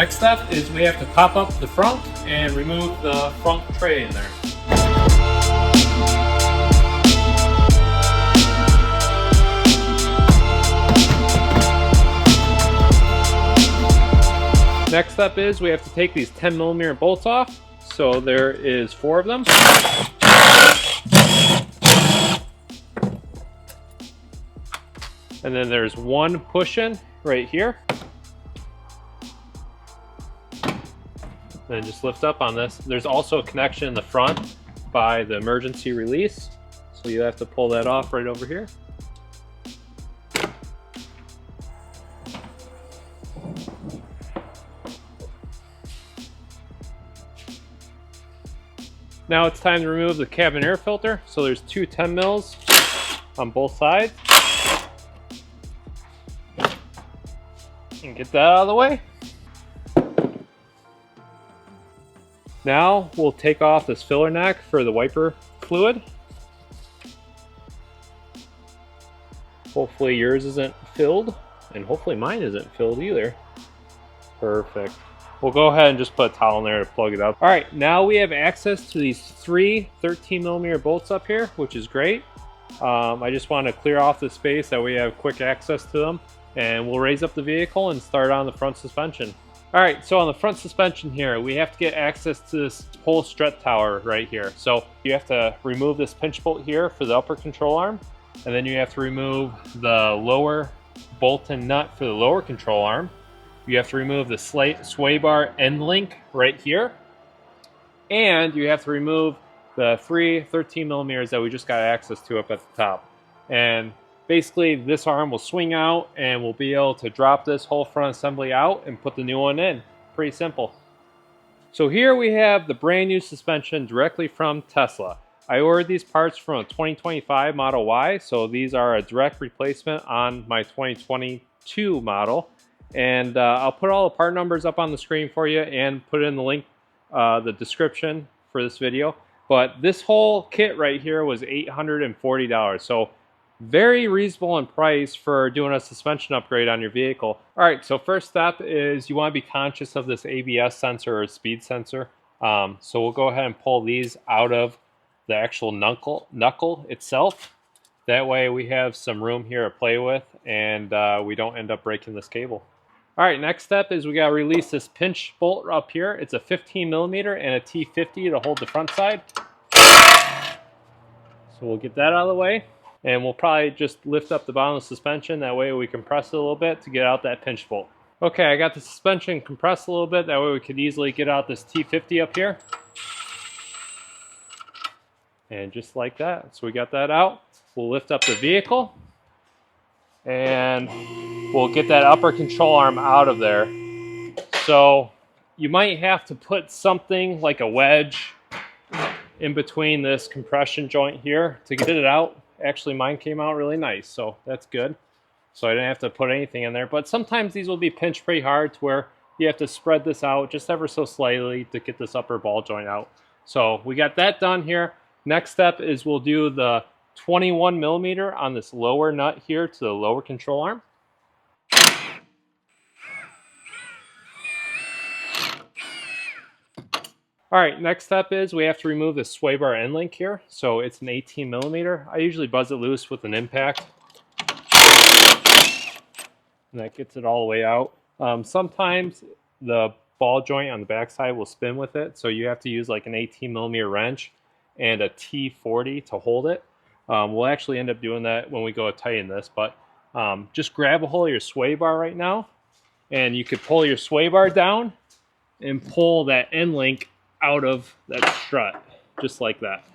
Next step is we have to pop up the frunk and remove the frunk tray in there. Next step is we have to take these 10mm bolts off. So there is 4 of them. And then there's 1 push-in right here. Then just lift up on this. There's also a connection in the front by the emergency release. So you have to pull that off right over here. Now it's time to remove the cabin air filter. So there's 2 10 mils on both sides. And get that out of the way. Now we'll take off this filler neck for the wiper fluid. Hopefully yours isn't filled, and hopefully mine isn't filled either. Perfect. We'll go ahead and just put a towel in there to plug it up. All right, now we have access to these 3 13mm bolts up here, which is great. I just want to clear off the space that we have quick access to them, and we'll raise up the vehicle and start on the front suspension. All right, so on the front suspension here, we have to get access to this whole strut tower right here. So you have to remove this pinch bolt here for the upper control arm, and then you have to remove the lower bolt and nut for the lower control arm. You have to remove the sway bar end link right here. And you have to remove the 3 13mm that we just got access to up at the top. And basically this arm will swing out and we'll be able to drop this whole front assembly out and put the new one in. Pretty simple. So here we have the brand new suspension directly from Tesla. I ordered these parts from a 2025 Model Y, so these are a direct replacement on my 2022 model. And I'll put all the part numbers up on the screen for you and put it in the link, the description for this video. But this whole kit right here was $840, so very reasonable in price for doing a suspension upgrade on your vehicle. All right, so first step is you want to be conscious of this ABS sensor or speed sensor. So we'll go ahead and pull these out of the actual knuckle itself. That way we have some room here to play with and we don't end up breaking this cable. All right, next step is we gotta release this pinch bolt up here. It's a 15mm and a T50 to hold the front side. So we'll get that out of the way. And we'll probably just lift up the bottom of the suspension. That way we compress it a little bit to get out that pinch bolt. Okay, I got the suspension compressed a little bit. That way we could easily get out this T50 up here. And just like that. So we got that out. We'll lift up the vehicle. And we'll get that upper control arm out of there. So you might have to put something like a wedge in between this compression joint here to get it out. Actually, mine came out really nice, so that's good. So I didn't have to put anything in there. But sometimes these will be pinched pretty hard to where you have to spread this out just ever so slightly to get this upper ball joint out. So we got that done here. Next step is we'll do the 21mm on this lower nut here to the lower control arm. All right, next step is we have to remove the sway bar end link here. So it's an 18mm. I usually buzz it loose with an impact. And that gets it all the way out. Sometimes the ball joint on the backside will spin with it. So you have to use like an 18mm wrench and a T40 to hold it. We'll actually end up doing that when we go to tighten this, but just grab a hold of your sway bar right now, and you could pull your sway bar down and pull that end link out of that strut, just like that.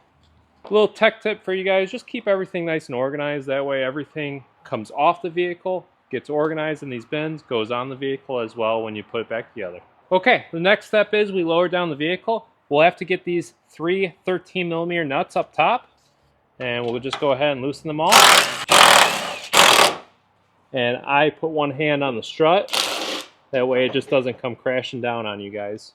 A little tech tip for you guys, just keep everything nice and organized. That way everything comes off the vehicle, gets organized in these bins, goes on the vehicle as well when you put it back together. Okay, the next step is we lower down the vehicle. We'll have to get these 3 13mm nuts up top. And we'll just go ahead and loosen them all. And I put one hand on the strut. That way it just doesn't come crashing down on you guys.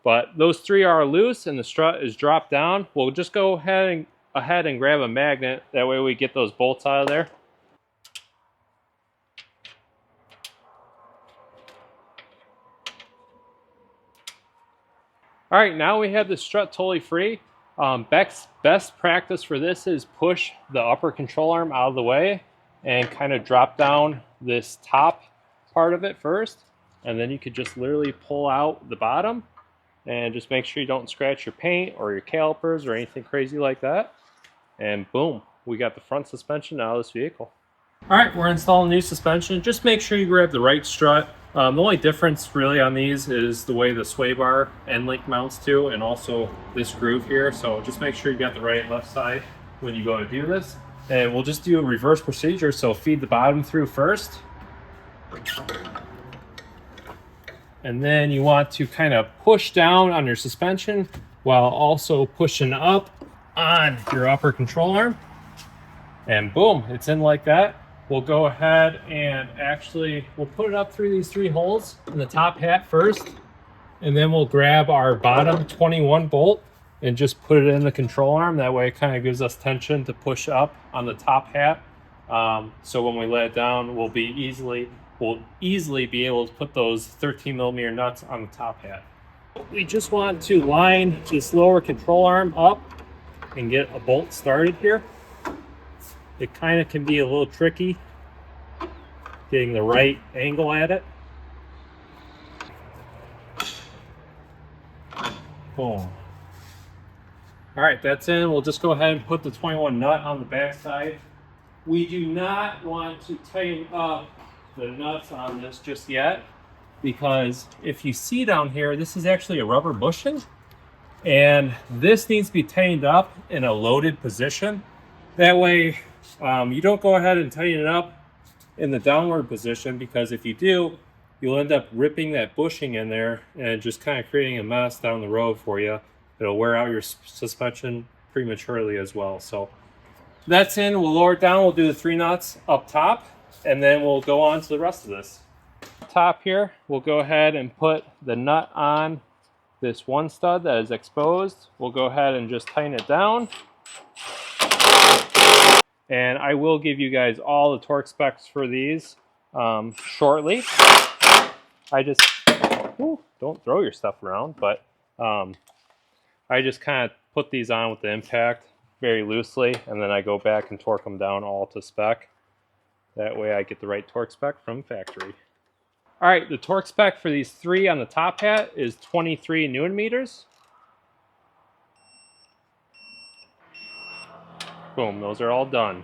But those 3 are loose and the strut is dropped down. We'll just go ahead and grab a magnet. That way we get those bolts out of there. All right, now we have the strut totally free. Best practice for this is push the upper control arm out of the way and kind of drop down this top part of it first. And then you could just literally pull out the bottom and just make sure you don't scratch your paint or your calipers or anything crazy like that. And boom, we got the front suspension out of this vehicle. All right, we're installing new suspension. Just make sure you grab the right strut. The only difference really on these is the way the sway bar end link mounts to, and also this groove here. So just make sure you got the right and left side when you go to do this. And we'll just do a reverse procedure. So feed the bottom through first. And then you want to kind of push down on your suspension while also pushing up on your upper control arm. And boom, it's in like that. We'll go ahead and we'll put it up through these 3 holes in the top hat first. And then we'll grab our bottom 21 bolt and just put it in the control arm. That way it kind of gives us tension to push up on the top hat. So when we let it down, we'll easily be able to put those 13mm nuts on the top hat. We just want to line this lower control arm up and get a bolt started here. It kind of can be a little tricky getting the right angle at it. Boom. All right, that's in. We'll just go ahead and put the 21 nut on the back side. We do not want to tighten up the nuts on this just yet, because if you see down here, this is actually a rubber bushing, and this needs to be tightened up in a loaded position. That way you don't go ahead and tighten it up in the downward position, because if you do, you'll end up ripping that bushing in there and just kind of creating a mess down the road for you. It'll wear out your suspension prematurely as well. So that's in. We'll lower it down. We'll do the 3 nuts up top, and then we'll go on to the rest of this. Top here, we'll go ahead and put the nut on this one stud that is exposed. We'll go ahead and just tighten it down. And I will give you guys all the torque specs for these shortly. Don't throw your stuff around, but I just kind of put these on with the impact very loosely, and then I go back and torque them down all to spec. That way I get the right torque spec from factory. All right, the torque spec for these 3 on the top hat is 23 Newton meters. Boom, those are all done.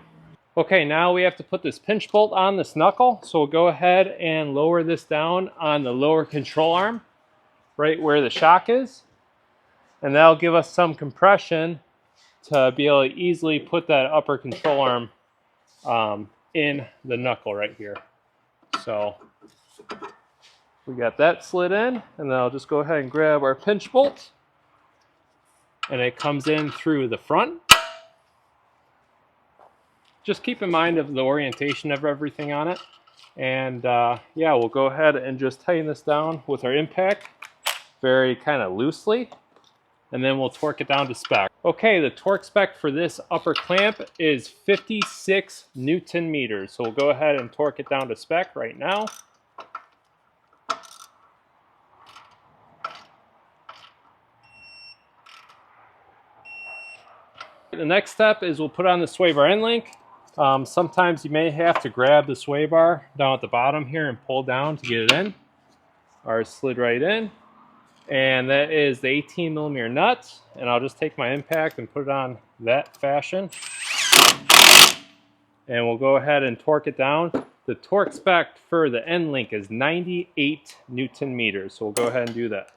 Okay, now we have to put this pinch bolt on this knuckle. So we'll go ahead and lower this down on the lower control arm, right where the shock is. And that'll give us some compression to be able to easily put that upper control arm in the knuckle right here. So we got that slid in, and then I'll just go ahead and grab our pinch bolt. And it comes in through the front. Just keep in mind of the orientation of everything on it. And yeah, we'll go ahead and just tighten this down with our impact very kind of loosely. And then we'll torque it down to spec. Okay, the torque spec for this upper clamp is 56 Newton meters. So we'll go ahead and torque it down to spec right now. The next step is we'll put on the sway bar end link. Sometimes you may have to grab the sway bar down at the bottom here and pull down to get it in. Ours slid right in. And that is the 18mm nut. And I'll just take my impact and put it on that fashion. And we'll go ahead and torque it down. The torque spec for the end link is 98 Newton meters. So we'll go ahead and do that.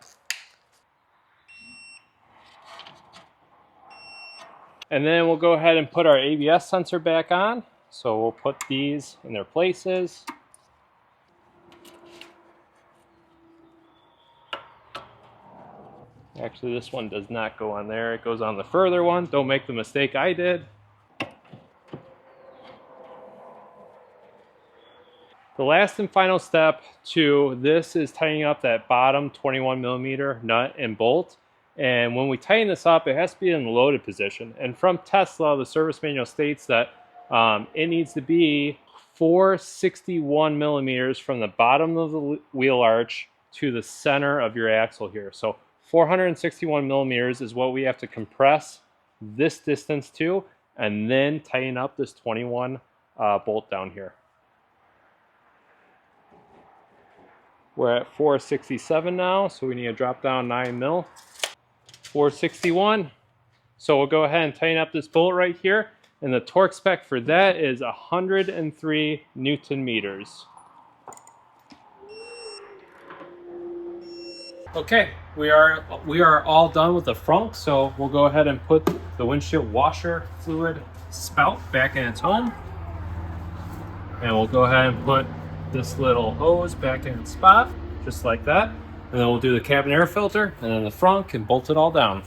And then we'll go ahead and put our ABS sensor back on. So we'll put these in their places. Actually, this one does not go on there. It goes on the further one. Don't make the mistake I did. The last and final step to this is tightening up that bottom 21mm nut and bolt. And when we tighten this up, it has to be in the loaded position. And from Tesla, the service manual states that it needs to be 461mm from the bottom of the wheel arch to the center of your axle here. So 461 millimeters is what we have to compress this distance to, and then tighten up this 21 bolt down here. We're at 467 now, so we need to drop down 9 mil. 461. So we'll go ahead and tighten up this bolt right here, and the torque spec for that is 103 Newton meters. Okay, we are all done with the frunk, so we'll go ahead and put the windshield washer fluid spout back in its home. And we'll go ahead and put this little hose back in its spot, just like that. And then we'll do the cabin air filter, and then the frunk, and bolt it all down.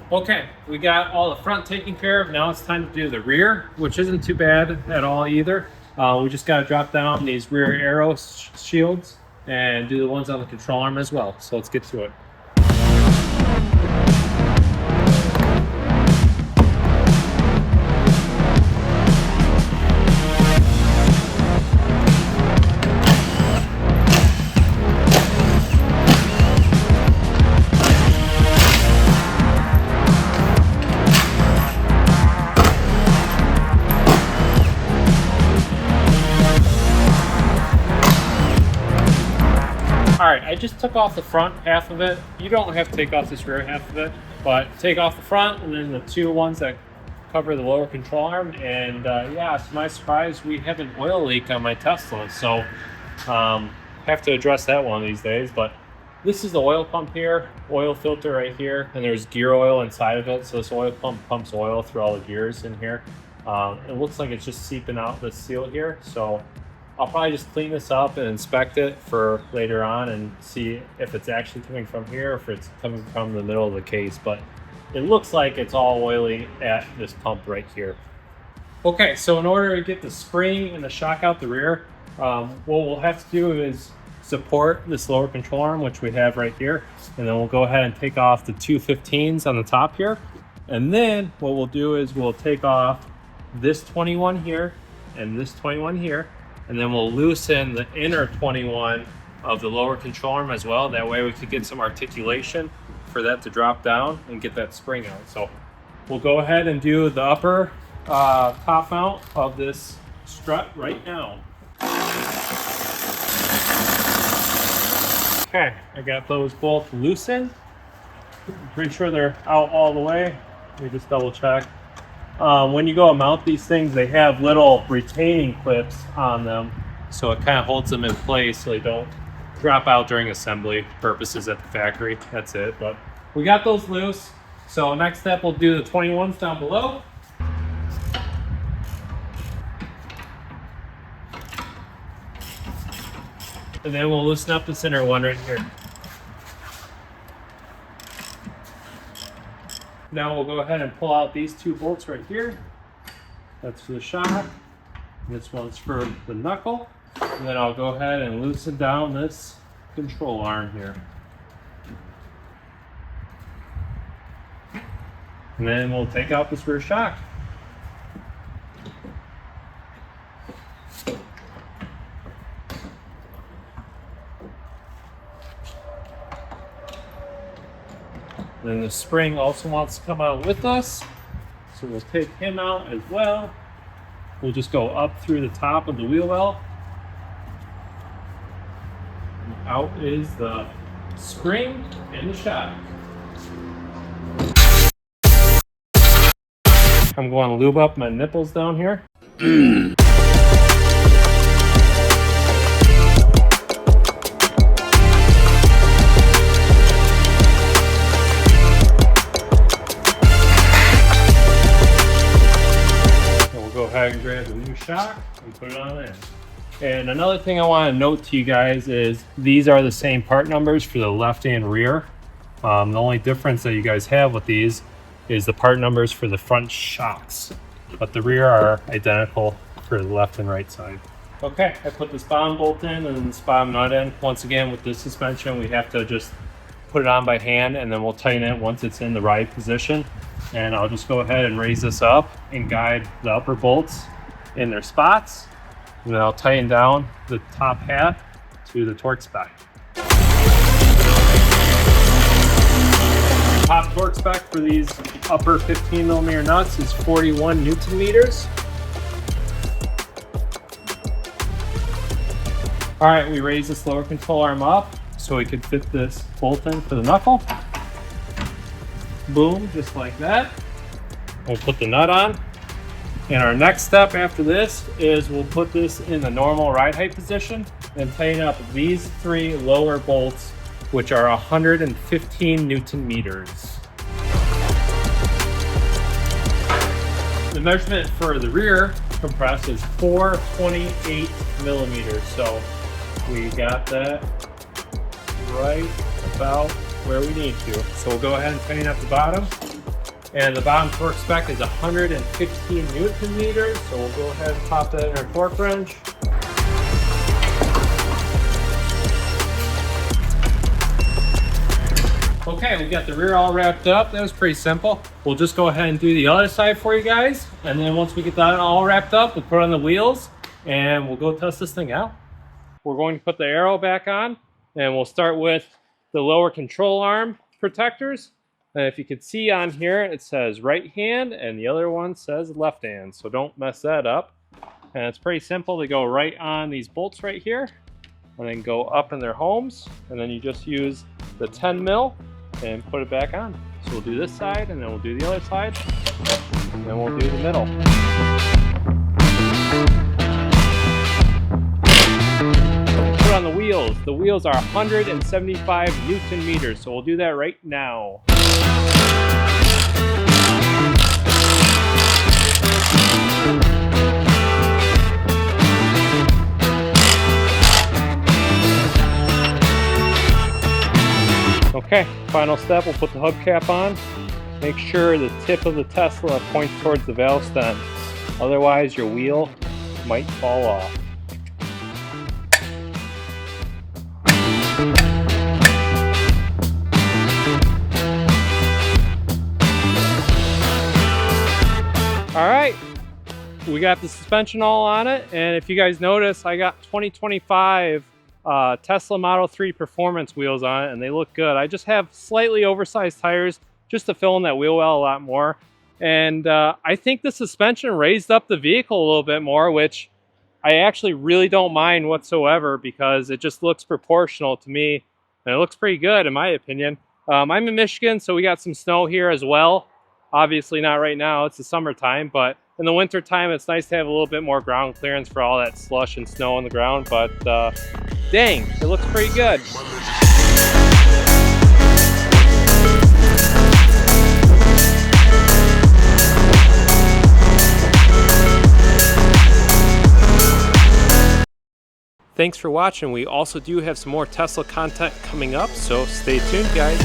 Okay, we got all the front taken care of. Now it's time to do the rear, which isn't too bad at all either. We just got to drop down these rear arrow shields and do the ones on the control arm as well. So let's get to it. All right, I just took off the front half of it. You don't have to take off this rear half of it, but take off the front and then the two ones that cover the lower control arm. And yeah, to my surprise, we have an oil leak on my Tesla. So have to address that one of these days. But this is the oil pump here, oil filter right here, and there's gear oil inside of it. So this oil pump pumps oil through all the gears in here. It looks like it's just seeping out the seal here. So I'll probably just clean this up and inspect it for later on and see if it's actually coming from here or if it's coming from the middle of the case. But it looks like it's all oily at this pump right here. Okay, so in order to get the spring and the shock out the rear, what we'll have to do is support this lower control arm, which we have right here. And then we'll go ahead and take off the two 15s on the top here. And then what we'll do is we'll take off this 21 here and this 21 here. And then we'll loosen the inner 21 of the lower control arm as well. That way we could get some articulation for that to drop down and get that spring out. So we'll go ahead and do the upper top mount of this strut right now. Okay, I got those both loosened. I'm pretty sure they're out all the way. Let me just double check. When you go to mount these things, they have little retaining clips on them, so it kind of holds them in place so they don't drop out during assembly purposes at the factory. That's it, but we got those loose. So next step, we'll do the 21s down below. And then we'll loosen up the center one right here. Now we'll go ahead and pull out these two bolts right here. That's for the shock. This one's for the knuckle. And then I'll go ahead and loosen down this control arm here. And then we'll take out this rear shock. Then the spring also wants to come out with us, so we'll take him out as well. We'll just go up through the top of the wheel well. And out is the spring and the shock. I'm going to lube up my nipples down here. ahead and grab the new shock and put it on in. And another thing I want to note to you guys is these are the same part numbers for the left and rear. The only difference that you guys have with these is the part numbers for the front shocks, but the rear are identical for the left and right side. Okay, I put this bottom bolt in and this bottom nut in. Once again, with this suspension, we have to just put it on by hand, and then we'll tighten it once it's in the right position. And I'll just go ahead and raise this up and guide the upper bolts in their spots. And then I'll tighten down the top hat to the torque spec. Top torque spec for these upper 15 millimeter nuts is 41 Newton meters. All right, we raise this lower control arm up so we could fit this bolt in for the knuckle. Boom, just like that. We'll put the nut on. And our next step after this is we'll put this in the normal ride height position and tighten up these 3 lower bolts, which are 115 Newton meters. The measurement for the rear compress is 428 millimeters. So we got that right about where we need to. So we'll go ahead and tighten up the bottom. And the bottom torque spec is 115 Newton meters. So we'll go ahead and pop that in our torque wrench. Okay, we got the rear all wrapped up. That was pretty simple. We'll just go ahead and do the other side for you guys. And then once we get that all wrapped up, we'll put on the wheels and we'll go test this thing out. We're going to put the arrow back on, and we'll start with the lower control arm protectors. And if you can see on here, it says right hand and the other one says left hand. So don't mess that up. And it's pretty simple. They go right on these bolts right here and then go up in their homes. And then you just use the 10 mil and put it back on. So we'll do this side and then we'll do the other side. And then we'll do the middle. Put on the wheels. The wheels are 175 Newton meters. So we'll do that right now. Okay, final step, we'll put the hubcap on. Make sure the tip of the Tesla points towards the valve stem. Otherwise, your wheel might fall off. All right, we got the suspension all on it. And if you guys notice, I got 2025 Tesla Model 3 performance wheels on it, and they look good. I just have slightly oversized tires just to fill in that wheel well a lot more. And I think the suspension raised up the vehicle a little bit more, which I actually really don't mind whatsoever because it just looks proportional to me. And it looks pretty good in my opinion. I'm in Michigan, so we got some snow here as well. Obviously not right now, it's the summertime, but in the winter time, it's nice to have a little bit more ground clearance for all that slush and snow on the ground, but dang, it looks pretty good. Thanks for watching. We also do have some more Tesla content coming up, so stay tuned, guys.